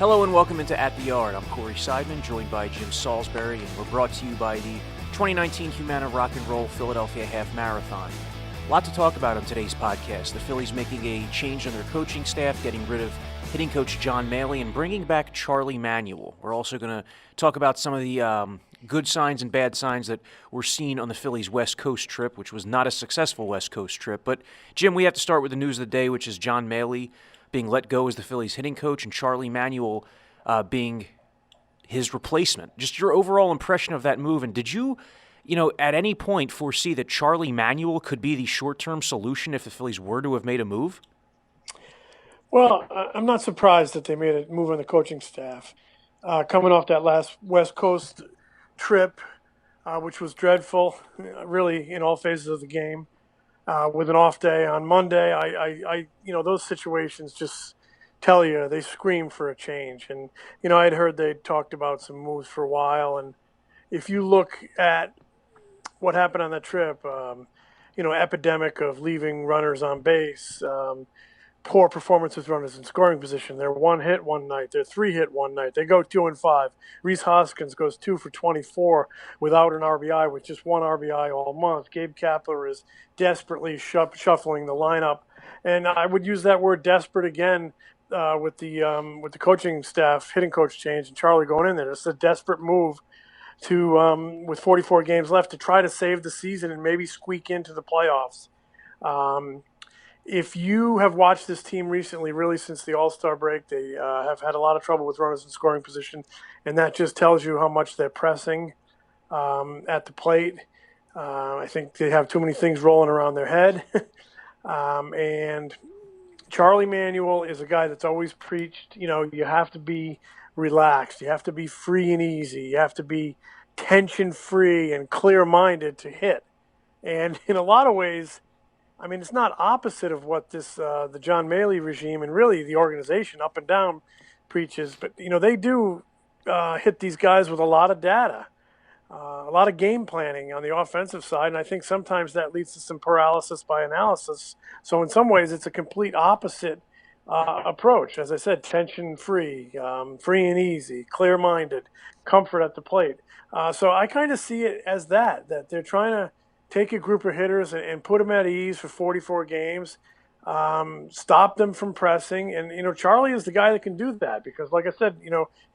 Hello and welcome into At the Yard. I'm Corey Seidman, joined by Jim Salisbury, and we're brought to you by the 2019 Humana Rock and Roll Philadelphia Half Marathon. A lot to talk about on today's podcast. The Phillies making a change in their coaching staff, getting rid of hitting coach John Mallee, and bringing back Charlie Manuel. We're also going to talk about some of the good signs and bad signs that were seen on the Phillies' West Coast trip, which was not a successful West Coast trip. But, Jim, we have to start with the news of the day, which is John Mallee being let go as the Phillies' hitting coach and Charlie Manuel being his replacement. Just your overall impression of that move, and did you at any point foresee that Charlie Manuel could be the short-term solution if the Phillies were to have made a move? Well, I'm not surprised that they made a move on the coaching staff. Coming off that last West Coast trip, which was dreadful, really in all phases of the game, with an off day on Monday, I those situations just tell you, they scream for a change. And, I'd heard they talked about some moves for a while. And if you look at what happened on that trip, epidemic of leaving runners on base, poor performance with runners in scoring position. They're one hit one night. They're three hit one night. They go 2-5. Rhys Hoskins goes 2 for 24 without an RBI, with just one RBI all month. Gabe Kapler is desperately shuffling the lineup, and I would use that word desperate again with the coaching staff, hitting coach change, and Charlie going in there. It's a desperate move to with 44 games left to try to save the season and maybe squeak into the playoffs. If you have watched this team recently, really since the All-Star break, they have had a lot of trouble with runners in scoring position, and that just tells you how much they're pressing at the plate. I think they have too many things rolling around their head. And Charlie Manuel is a guy that's always preached, you have to be relaxed. You have to be free and easy. You have to be tension-free and clear-minded to hit. And in a lot of ways, it's not opposite of what this the John Mallee regime and really the organization up and down preaches, but they do hit these guys with a lot of data, a lot of game planning on the offensive side, and I think sometimes that leads to some paralysis by analysis. So in some ways, it's a complete opposite approach. As I said, tension-free, free and easy, clear-minded, comfort at the plate. So I kind of see it as that they're trying to take a group of hitters and put them at ease for 44 games, stop them from pressing. And, Charlie is the guy that can do that because, like I said,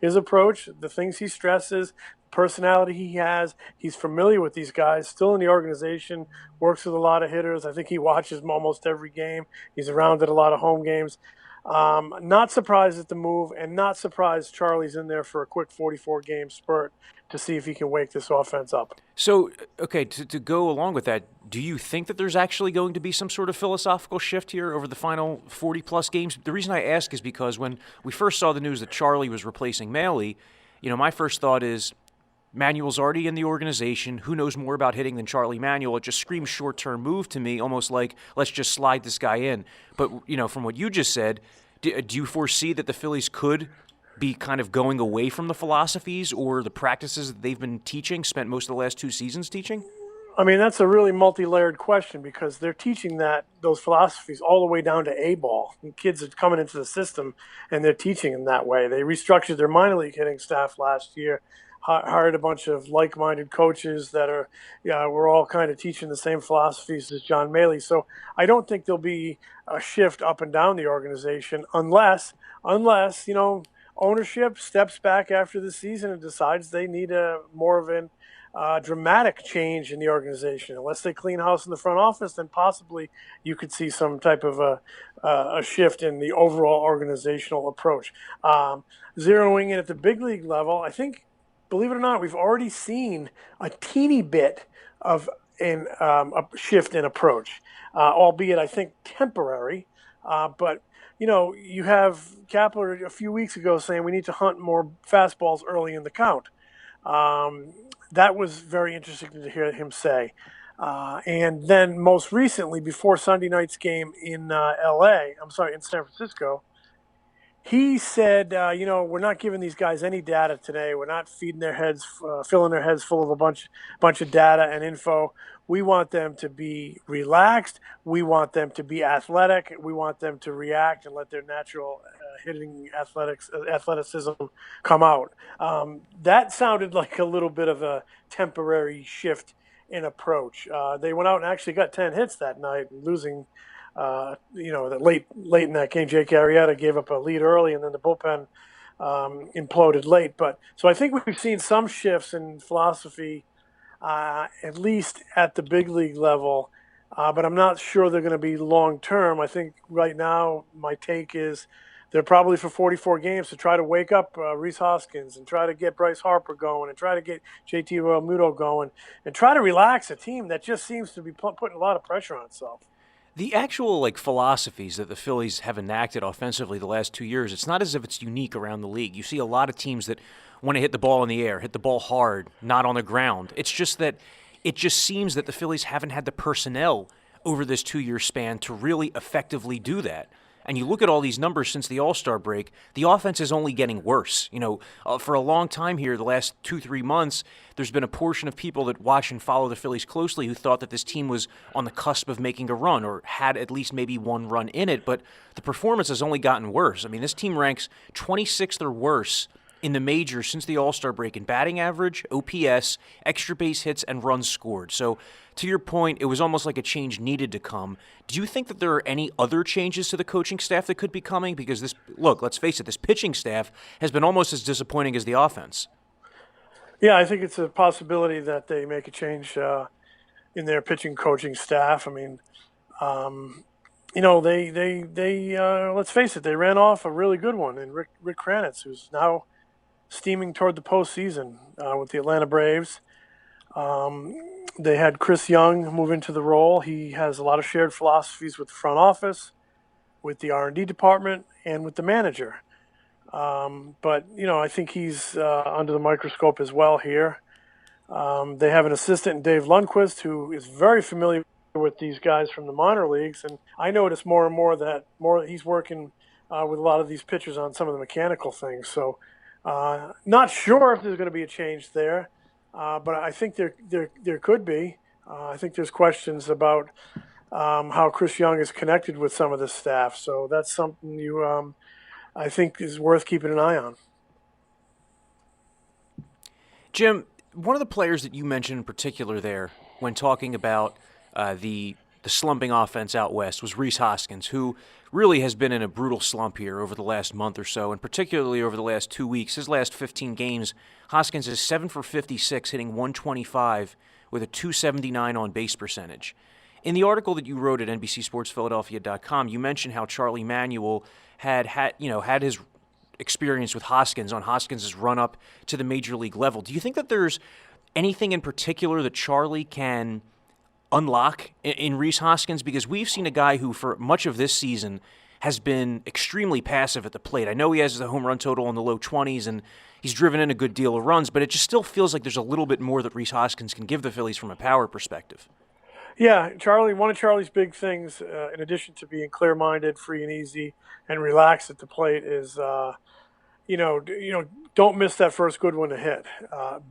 his approach, the things he stresses, the personality he has, he's familiar with these guys, still in the organization, works with a lot of hitters. I think he watches them almost every game. He's around at a lot of home games. Not surprised at the move, and not surprised Charlie's in there for a quick 44-game spurt to see if he can wake this offense up. So, okay, to go along with that, do you think that there's actually going to be some sort of philosophical shift here over the final 40-plus games? The reason I ask is because when we first saw the news that Charlie was replacing Mallee, my first thought is Manuel's already in the organization. Who knows more about hitting than Charlie Manuel? It just screams short-term move to me, almost like let's just slide this guy in. But, from what you just said, do you foresee that the Phillies could be kind of going away from the philosophies or the practices that they've been teaching, spent most of the last two seasons teaching? That's a really multi-layered question because they're teaching those philosophies all the way down to A-ball. And kids are coming into the system, and they're teaching them that way. They restructured their minor league hitting staff last year, hired a bunch of like-minded coaches that we're all kind of teaching the same philosophies as John Mallee. So I don't think there'll be a shift up and down the organization unless ownership steps back after the season and decides they need more of a dramatic change in the organization. Unless they clean house in the front office, then possibly you could see some type of a shift in the overall organizational approach. Zeroing in at the big league level, I think, believe it or not, we've already seen a teeny bit of a shift in approach, albeit I think temporary, but you have Kapler a few weeks ago saying we need to hunt more fastballs early in the count. That was very interesting to hear him say. And then most recently, before Sunday night's game in in San Francisco, he said, we're not giving these guys any data today. We're not feeding their heads, filling their heads full of a bunch of data and info. We want them to be relaxed. We want them to be athletic. We want them to react and let their natural hitting athleticism come out. That sounded like a little bit of a temporary shift in approach. They went out and actually got 10 hits that night, losing. The late in that game, Jake Arrieta gave up a lead early, and then the bullpen imploded late. But so I think we've seen some shifts in philosophy, at least at the big league level. But I'm not sure they're going to be long term. I think right now my take is they're probably for 44 games to try to wake up Rhys Hoskins and try to get Bryce Harper going and try to get JT Realmuto going and try to relax a team that just seems to be putting a lot of pressure on itself. The actual philosophies that the Phillies have enacted offensively the last 2 years, it's not as if it's unique around the league. You see a lot of teams that want to hit the ball in the air, hit the ball hard, not on the ground. It's just that it just seems that the Phillies haven't had the personnel over this 2-year span to really effectively do that. And you look at all these numbers since the All-Star break, the offense is only getting worse. For a long time here, the last 2-3 months, there's been a portion of people that watch and follow the Phillies closely who thought that this team was on the cusp of making a run or had at least maybe one run in it, but the performance has only gotten worse. I mean, this team ranks 26th or worse in the majors since the All-Star break in batting average, OPS, extra base hits, and runs scored. So, to your point, it was almost like a change needed to come. Do you think that there are any other changes to the coaching staff that could be coming? Because let's face it, this pitching staff has been almost as disappointing as the offense. Yeah, I think it's a possibility that they make a change in their pitching coaching staff. I mean, they let's face it, they ran off a really good one in Rick Kranitz, who's now steaming toward the postseason with the Atlanta Braves. They had Chris Young move into the role. He has a lot of shared philosophies with the front office, with the R&D department, and with the manager. But I think he's under the microscope as well here. They have an assistant, Dave Lundquist, who is very familiar with these guys from the minor leagues. And I notice more and more that he's working with a lot of these pitchers on some of the mechanical things. So not sure if there's going to be a change there. But I think there could be. I think there's questions about how Chris Young is connected with some of the staff. So that's something I think is worth keeping an eye on. Jim, one of the players that you mentioned in particular there when talking about the slumping offense out west was Rhys Hoskins, who really has been in a brutal slump here over the last month or so, and particularly over the last 2 weeks. His last 15 games, Hoskins is 7 for 56, hitting 125 with a 279 on-base percentage. In the article that you wrote at NBCSportsPhiladelphia.com, you mentioned how Charlie Manuel had his experience with Hoskins on Hoskins' run-up to the major league level. Do you think that there's anything in particular that Charlie can unlock in Rhys Hoskins? Because we've seen a guy who, for much of this season, has been extremely passive at the plate. I know he has the home run total in the low 20s, and he's driven in a good deal of runs, but it just still feels like there's a little bit more that Rhys Hoskins can give the Phillies from a power perspective. Yeah, one of Charlie's big things, in addition to being clear-minded, free and easy, and relaxed at the plate, is don't miss that first good one to hit.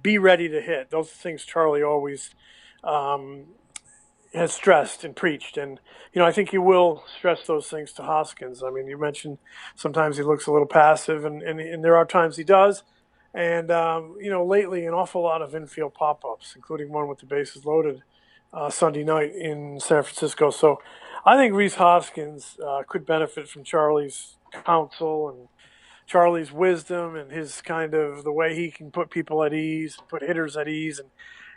Be ready to hit. Those are things Charlie always has stressed and preached, and I think he will stress those things to Hoskins. I mean, you mentioned sometimes he looks a little passive, and there are times he does, and lately an awful lot of infield pop-ups, including one with the bases loaded Sunday night in San Francisco. So I think Rhys Hoskins could benefit from Charlie's counsel and Charlie's wisdom and his kind of the way he can put people at ease, put hitters at ease,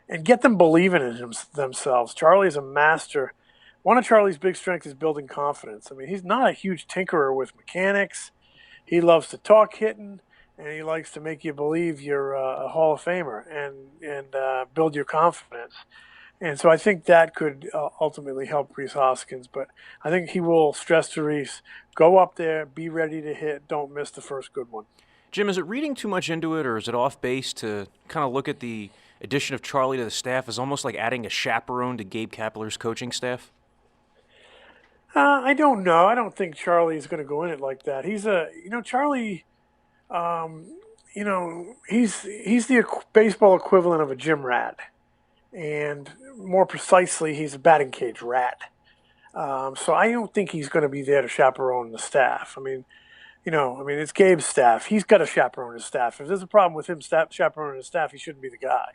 and get them believing in themselves. Charlie's a master. One of Charlie's big strengths is building confidence. I mean, he's not a huge tinkerer with mechanics. He loves to talk hitting, and he likes to make you believe you're a Hall of Famer and build your confidence. And so I think that could ultimately help Rhys Hoskins. But I think he will stress to Rhys, go up there, be ready to hit, don't miss the first good one. Jim, is it reading too much into it, or is it off base to kind of look at the addition of Charlie to the staff as almost like adding a chaperone to Gabe Kapler's coaching staff? I don't know. I don't think Charlie is going to go in it like that. Charlie, he's the baseball equivalent of a gym rat. And more precisely, he's a batting cage rat. So I don't think he's going to be there to chaperone the staff. I mean, I mean, it's Gabe's staff. He's got to chaperone his staff. If there's a problem with him chaperoning his staff, he shouldn't be the guy.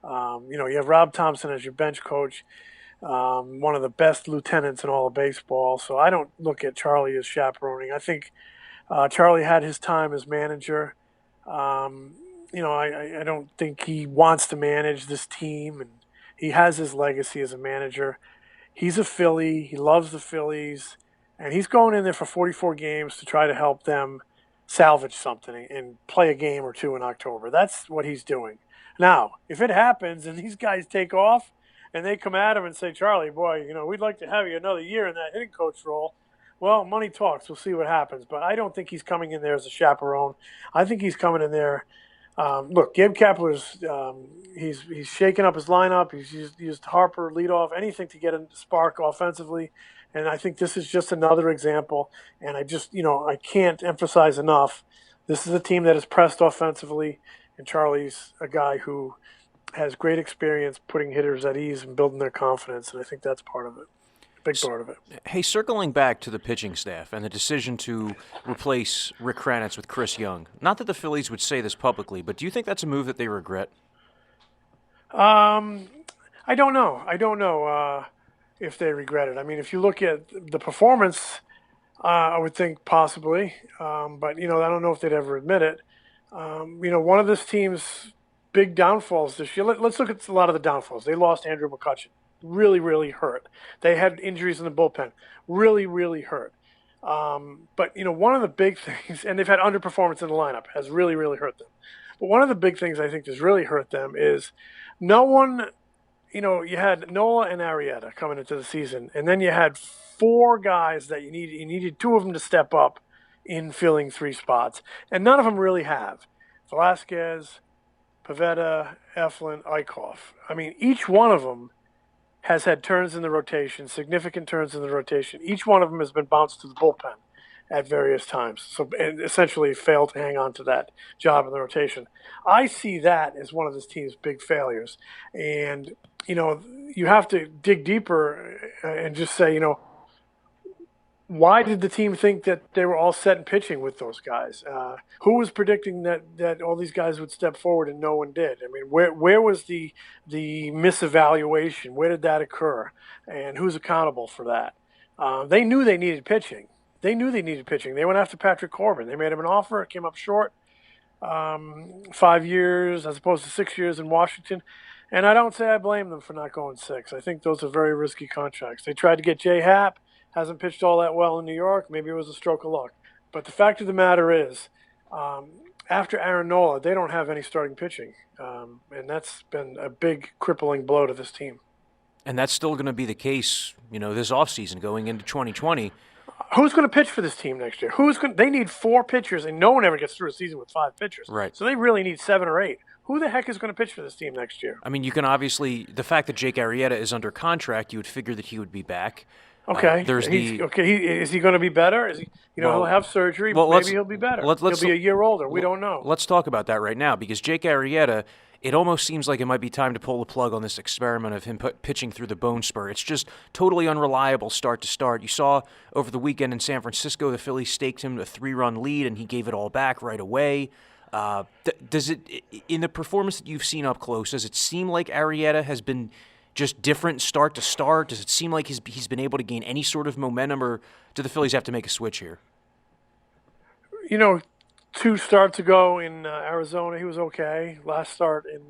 You have Rob Thompson as your bench coach, one of the best lieutenants in all of baseball. So I don't look at Charlie as chaperoning. I think Charlie had his time as manager. I don't think he wants to manage this team, and he has his legacy as a manager. He's a Philly. He loves the Phillies, and he's going in there for 44 games to try to help them salvage something and play a game or two in October. That's what he's doing. Now, if it happens and these guys take off and they come at him and say, Charlie, boy, we'd like to have you another year in that hitting coach role. Well, money talks. We'll see what happens. But I don't think he's coming in there as a chaperone. I think he's coming in there. Look, Gabe Kapler's he's shaking up his lineup. He's used Harper leadoff, anything to get a spark offensively. And I think this is just another example. And I can't emphasize enough. This is a team that is pressed offensively, and Charlie's a guy who has great experience putting hitters at ease and building their confidence. And I think that's part of it. Big part of it. Hey, circling back to the pitching staff and the decision to replace Rick Kranitz with Chris Young. Not that the Phillies would say this publicly, but do you think that's a move that they regret? I don't know. I don't know if they regret it. I mean, if you look at the performance, I would think possibly. But, I don't know if they'd ever admit it. One of this team's big downfalls this year, let's look at a lot of the downfalls. They lost Andrew McCutchen. Really, really hurt. They had injuries in the bullpen. Really, really hurt. But, one of the big things, and they've had underperformance in the lineup, has really, really hurt them. But one of the big things I think that's really hurt them is no one, you had Nola and Arrieta coming into the season, and then you had four guys that you needed two of them to step up in filling three spots, and none of them really have. Velasquez, Pivetta, Eflin, Eichhoff. I mean, each one of them has had turns in the rotation, significant turns in the rotation. Each one of them has been bounced to the bullpen at various times, and essentially failed to hang on to that job in the rotation. I see that as one of this team's big failures. And, you have to dig deeper and just say, why did the team think that they were all set in pitching with those guys? Who was predicting that all these guys would step forward and no one did? I mean, where was the misevaluation? Where did that occur? And who's accountable for that? They knew they needed pitching. They went after Patrick Corbin. They made him an offer. It came up short. 5 years as opposed to 6 years in Washington. And I don't say I blame them for not going 6. I think those are very risky contracts. They tried to get Jay Happ. Hasn't pitched all that well in New York. Maybe it was a stroke of luck. But the fact of the matter is, after Aaron Nola, they don't have any starting pitching. And that's been a big crippling blow to this team. And that's still going to be the case, this offseason going into 2020. Who's going to pitch for this team next year? They need 4 pitchers, and no one ever gets through a season with 5 pitchers. Right. So they really need 7 or 8. Who the heck is going to pitch for this team next year? I mean, you can obviously, the fact that Jake Arrieta is under contract, you would figure that he would be back. Okay. Is he going to be better? Is he? He'll have surgery. Maybe he'll be better. He'll be a year older. We don't know. Let's talk about that right now, because Jake Arrieta, it almost seems like it might be time to pull the plug on this experiment of him pitching through the bone spur. It's just totally unreliable start to start. You saw over the weekend in San Francisco, the Phillies staked him a 3-run lead, and he gave it all back right away. Does it, in the performance that you've seen up close, does it seem like Arrieta has been just different start to start? Does it seem like he's been able to gain any sort of momentum, or do the Phillies have to make a switch here? 2 starts ago in Arizona, he was okay. Last start in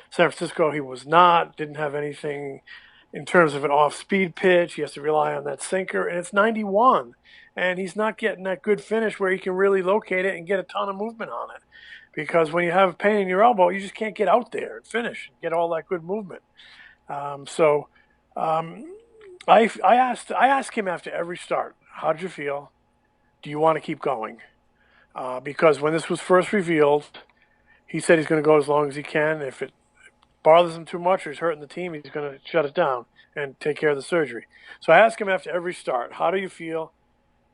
San Francisco, he was not. Didn't have anything in terms of an off-speed pitch. He has to rely on that sinker, and it's 91. And he's not getting that good finish where he can really locate it and get a ton of movement on it. Because when you have pain in your elbow, you just can't get out there and finish and get all that good movement. I asked him after every start, how did you feel? Do you want to keep going? Because when this was first revealed, he said he's going to go as long as he can. If it bothers him too much or he's hurting the team, he's going to shut it down and take care of the surgery. So I asked him after every start, how do you feel?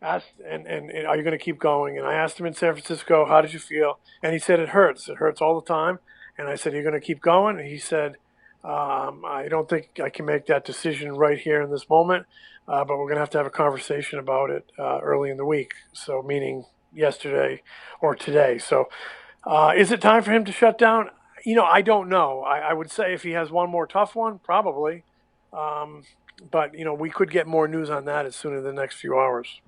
And are you going to keep going? And I asked him in San Francisco, how did you feel? And he said, it hurts. It hurts all the time. And I said, you're going to keep going? And he said, I don't think I can make that decision right here in this moment, but we're going to have a conversation about it early in the week. So meaning yesterday or today. So, is it time for him to shut down? I don't know. I would say if he has one more tough one, probably. Um, but we could get more news on that as soon as the next few hours.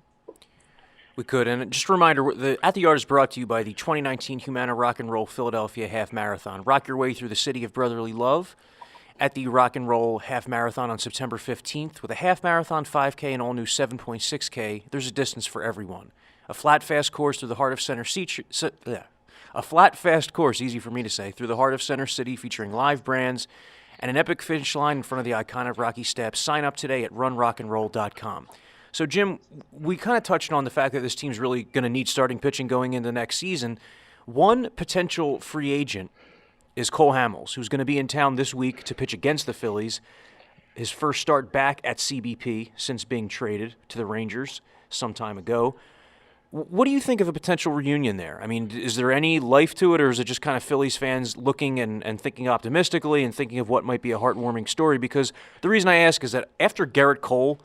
We could. And just a reminder, the At the Yard is brought to you by the 2019 Humana Rock and Roll Philadelphia Half Marathon. Rock your way through the city of brotherly love at the Rock and Roll Half Marathon on September 15th. With a half marathon, 5K, and all new 7.6K, there's a distance for everyone. A flat, fast course through the heart of a flat, fast course, easy for me to say, through the heart of Center City, featuring live brands and an epic finish line in front of the iconic Rocky Steps. Sign up today at runrockandroll.com. So, Jim, we kind of touched on the fact that this team's really going to need starting pitching going into next season. One potential free agent is Cole Hamels, who's going to be in town this week to pitch against the Phillies. His first start back at CBP since being traded to the Rangers some time ago. What do you think of a potential reunion there? I mean, is there any life to it, or is it just kind of Phillies fans looking and thinking optimistically and thinking of what might be a heartwarming story? Because the reason I ask is that after Garrett Cole,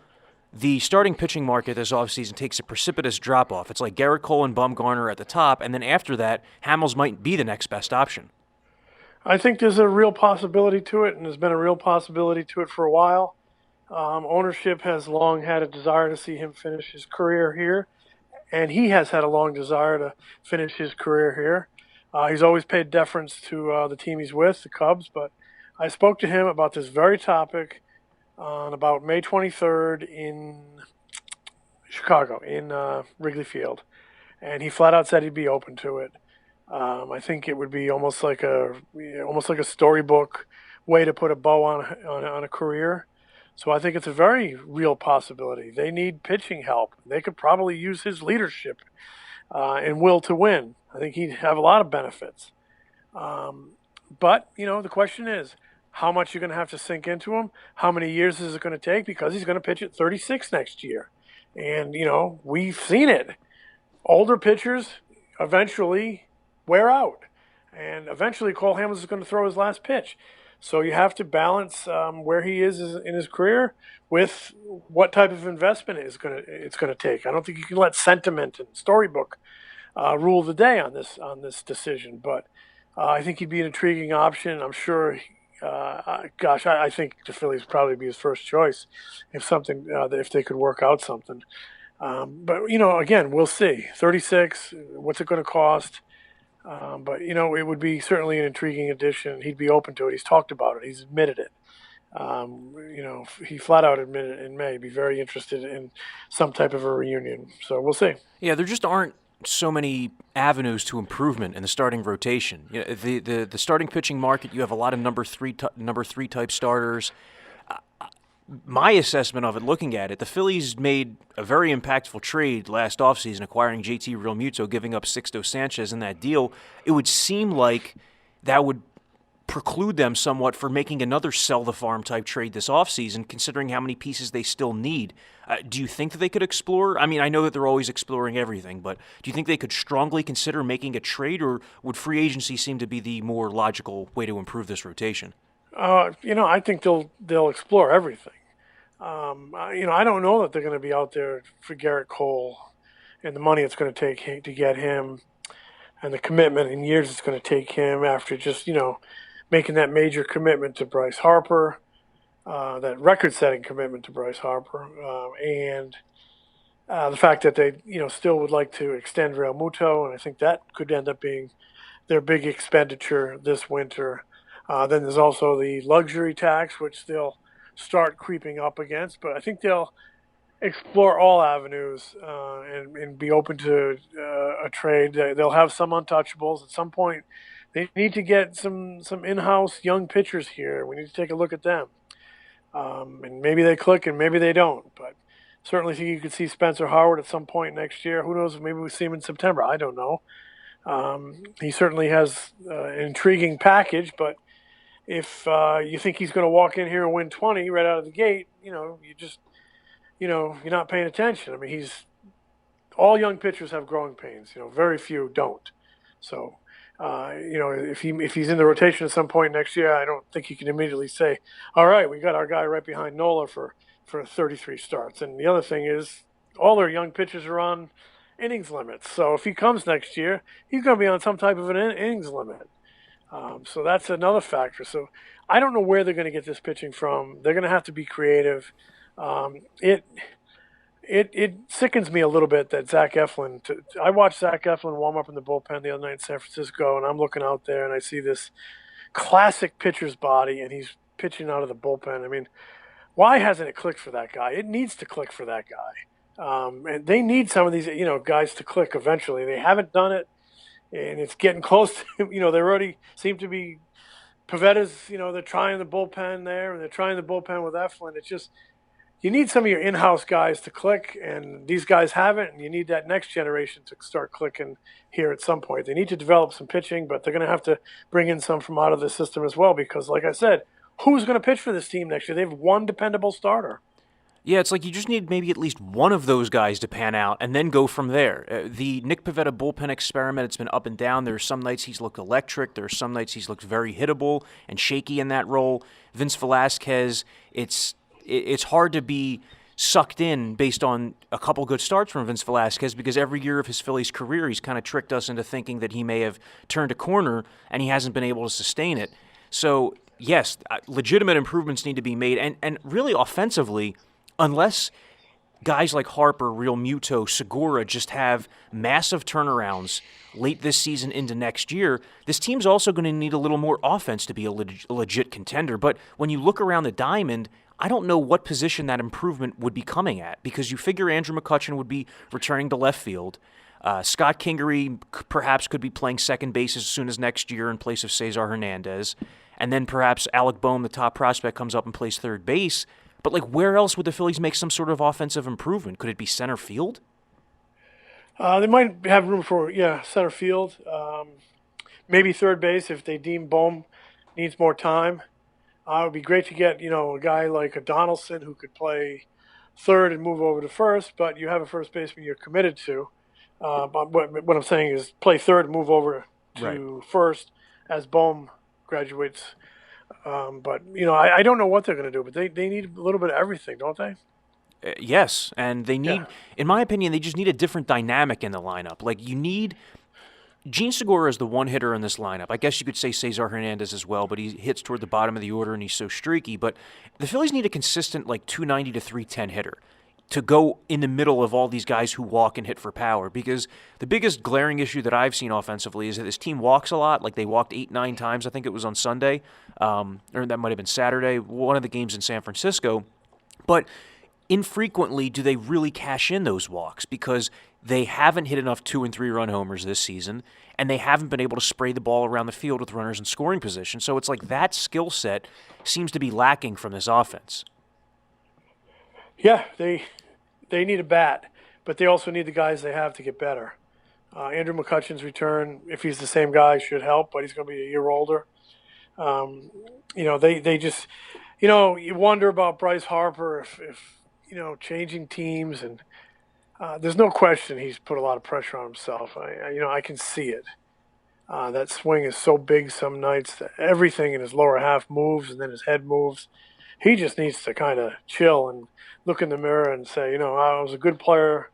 the starting pitching market this offseason takes a precipitous drop-off. It's like Garrett Cole and Bumgarner at the top, and then after that, Hamels might be the next best option. I think there's a real possibility to it, and there's been a real possibility to it for a while. Ownership has long had a desire to see him finish his career here, and he has had a long desire to finish his career here. He's always paid deference to the team he's with, the Cubs, but I spoke to him about this very topic on about May 23rd in Chicago, in Wrigley Field, and he flat out said he'd be open to it. I think it would be almost like a storybook way to put a bow on a career. So I think it's a very real possibility. They need pitching help. They could probably use his leadership and will to win. I think he'd have a lot of benefits. But the question is, how much you're going to have to sink into him? How many years is it going to take? Because he's going to pitch at 36 next year. And, we've seen it. Older pitchers eventually wear out. And eventually Cole Hamels is going to throw his last pitch. So you have to balance where he is in his career with what type of investment it's going to take. I don't think you can let sentiment and storybook rule the day on this decision. But I think he'd be an intriguing option. I'm sure. I think the Phillies would probably be his first choice if they could work out something. But again, we'll see. 36. What's it going to cost? But it would be certainly an intriguing addition. He'd be open to it. He's talked about it. He's admitted it. He flat out admitted in May, be very interested in some type of a reunion. So we'll see. Yeah, there just aren't so many avenues to improvement in the starting rotation. The starting pitching market, you have a lot of number three type starters. My assessment of it, looking at it, the Phillies made a very impactful trade last offseason, acquiring JT Realmuto, giving up Sixto Sanchez in that deal. It would seem like that would preclude them somewhat for making another sell-the-farm type trade this offseason, considering how many pieces they still need. Do you think that they could explore? I mean, I know that they're always exploring everything, but do you think they could strongly consider making a trade, or would free agency seem to be the more logical way to improve this rotation? I think they'll explore everything. I don't know that they're going to be out there for Garrett Cole and the money it's going to take to get him and the commitment and years it's going to take him after just, making that major commitment to Bryce Harper, that record-setting commitment to Bryce Harper, and the fact that they, still would like to extend Real Muto, and I think that could end up being their big expenditure this winter. Then there's also the luxury tax, which they'll start creeping up against, but I think they'll explore all avenues and be open to a trade. They'll have some untouchables at some point. They need to get some in-house young pitchers here. We need to take a look at them. And maybe they click and maybe they don't. But certainly think you could see Spencer Howard at some point next year. Who knows? Maybe we see him in September. I don't know. He certainly has an intriguing package. But if you think he's going to walk in here and win 20 right out of the gate, you're not paying attention. I mean, all young pitchers have growing pains. Very few don't. So. If he's in the rotation at some point next year, I don't think you can immediately say, all right, we got our guy right behind Nola for 33 starts. And the other thing is all their young pitchers are on innings limits. So if he comes next year, he's going to be on some type of an innings limit. So that's another factor. So I don't know where they're going to get this pitching from. They're going to have to be creative. It sickens me a little bit that Zach Eflin. I watched Zach Eflin warm up in the bullpen the other night in San Francisco, and I'm looking out there and I see this classic pitcher's body, and he's pitching out of the bullpen. I mean, why hasn't it clicked for that guy? It needs to click for that guy. And they need some of these, guys to click eventually. They haven't done it, and it's getting close to, they already seem to be, Pavetta's, they're trying the bullpen there, and they're trying the bullpen with Eflin. It's just, you need some of your in-house guys to click, and these guys haven't, and you need that next generation to start clicking here at some point. They need to develop some pitching, but they're going to have to bring in some from out of the system as well because, like I said, who's going to pitch for this team next year? They have one dependable starter. Yeah, it's like you just need maybe at least one of those guys to pan out and then go from there. The Nick Pivetta bullpen experiment, it's been up and down. There are some nights he's looked electric. There are some nights he's looked very hittable and shaky in that role. Vince Velasquez, it's hard to be sucked in based on a couple good starts from Vince Velasquez because every year of his Phillies career, he's kind of tricked us into thinking that he may have turned a corner and he hasn't been able to sustain it. So, yes, legitimate improvements need to be made. And really offensively, unless guys like Harper, Real Muto, Segura just have massive turnarounds late this season into next year, this team's also going to need a little more offense to be a legit contender. But when you look around the diamond, I don't know what position that improvement would be coming at because you figure Andrew McCutchen would be returning to left field. Scott Kingery perhaps could be playing second base as soon as next year in place of Cesar Hernandez. And then perhaps Alec Boehm, the top prospect, comes up and plays third base. But, where else would the Phillies make some sort of offensive improvement? Could it be center field? They might have room for, center field. Maybe third base if they deem Boehm needs more time. It would be great to get, a guy like a Donaldson who could play third and move over to first, but you have a first baseman you're committed to. But what I'm saying is play third and move over to first as Boehm graduates. But, I don't know what they're going to do, but they need a little bit of everything, don't they? Yes, and they need, in my opinion, they just need a different dynamic in the lineup. You need Gene Segura is the one hitter in this lineup. I guess you could say Cesar Hernandez as well, but he hits toward the bottom of the order and he's so streaky. But the Phillies need a consistent 290 to 310 hitter to go in the middle of all these guys who walk and hit for power. Because the biggest glaring issue that I've seen offensively is that this team walks a lot. They walked 8-9 times. I think it was on Sunday, or that might have been Saturday, one of the games in San Francisco. But infrequently do they really cash in those walks because they haven't hit enough 2- and 3-run homers this season, and they haven't been able to spray the ball around the field with runners in scoring position. So it's that skill set seems to be lacking from this offense. Yeah, they need a bat, but they also need the guys they have to get better. Andrew McCutchen's return, if he's the same guy, should help, but he's going to be a year older. They just, you wonder about Bryce Harper if changing teams, and there's no question he's put a lot of pressure on himself. I can see it. That swing is so big some nights that everything in his lower half moves and then his head moves. He just needs to kind of chill and look in the mirror and say, I was a good player,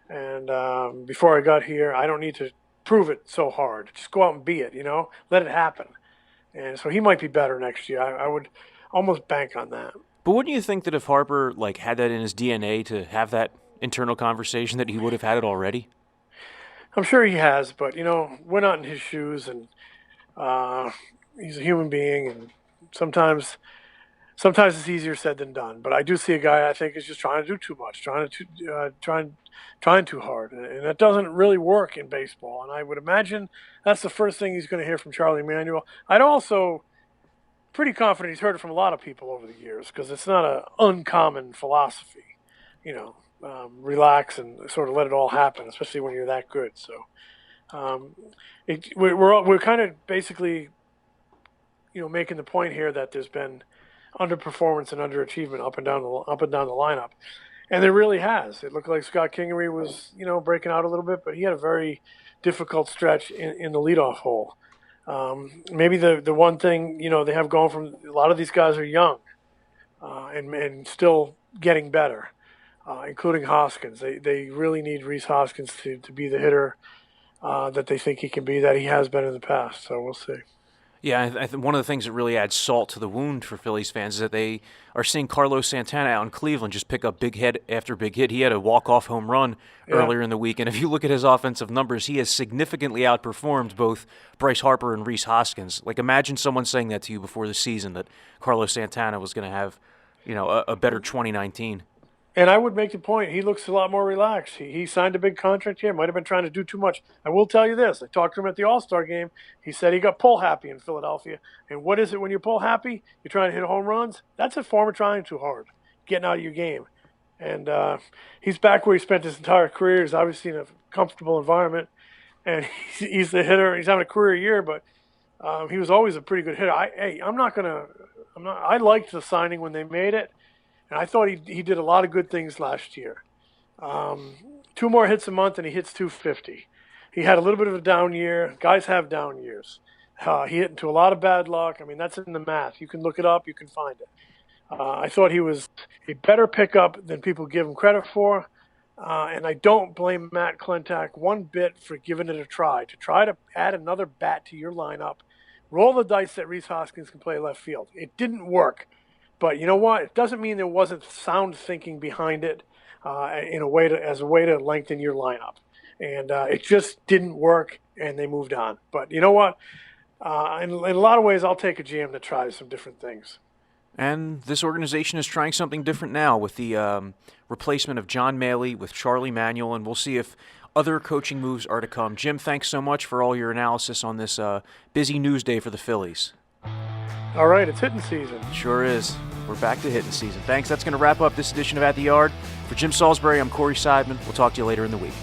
and before I got here, I don't need to prove it so hard. Just go out and be it, let it happen. And so he might be better next year. I would almost bank on that. But wouldn't you think that if Harper had that in his DNA to have that internal conversation that he would have had it already? I'm sure he has, but we're not in his shoes, and he's a human being, and sometimes it's easier said than done. But I do see a guy I think is just trying to do too much, trying too hard, and that doesn't really work in baseball. And I would imagine that's the first thing he's going to hear from Charlie Manuel. I'd also pretty confident he's heard it from a lot of people over the years because it's not an uncommon philosophy, relax and sort of let it all happen, especially when you're that good. So we're kind of basically, making the point here that there's been underperformance and underachievement up and down the lineup, and there really has. It looked like Scott Kingery was, breaking out a little bit, but he had a very difficult stretch in the leadoff hole. Maybe the one thing they have going from a lot of these guys are young and still getting better. including Hoskins. They really need Rhys Hoskins to be the hitter that they think he can be, that he has been in the past. So we'll see. Yeah, I think one of the things that really adds salt to the wound for Phillies fans is that they are seeing Carlos Santana out in Cleveland just pick up big hit after big hit. He had a walk-off home run earlier in the week, and if you look at his offensive numbers, he has significantly outperformed both Bryce Harper and Rhys Hoskins. Like, imagine someone saying that to you before the season, that Carlos Santana was going to have, a better 2019. And I would make the point, he looks a lot more relaxed. He signed a big contract here. Might have been trying to do too much. I will tell you this. I talked to him at the All-Star game. He said he got pull happy in Philadelphia. And what is it when you're pull happy? You're trying to hit home runs? That's a form of trying too hard, getting out of your game. And he's back where he spent his entire career. He's obviously in a comfortable environment. And he's the hitter. He's having a career year, but he was always a pretty good hitter. I liked the signing when they made it. And I thought he did a lot of good things last year. 2 more hits a month, and he hits 250. He had a little bit of a down year. Guys have down years. He hit into a lot of bad luck. I mean, that's in the math. You can look it up. You can find it. I thought he was a better pickup than people give him credit for. And I don't blame Matt Klentak one bit for giving it a try, to try to add another bat to your lineup. Roll the dice that Rhys Hoskins can play left field. It didn't work. But you know what? It doesn't mean there wasn't sound thinking behind it as a way to lengthen your lineup. And it just didn't work, and they moved on. But you know what? In a lot of ways, I'll take a GM that tries some different things. And this organization is trying something different now with the replacement of John Mallee with Charlie Manuel, and we'll see if other coaching moves are to come. Jim, thanks so much for all your analysis on this busy news day for the Phillies. All right, it's hitting season. Sure is. We're back to hitting season. Thanks. That's going to wrap up this edition of At the Yard. For Jim Salisbury, I'm Corey Seidman. We'll talk to you later in the week.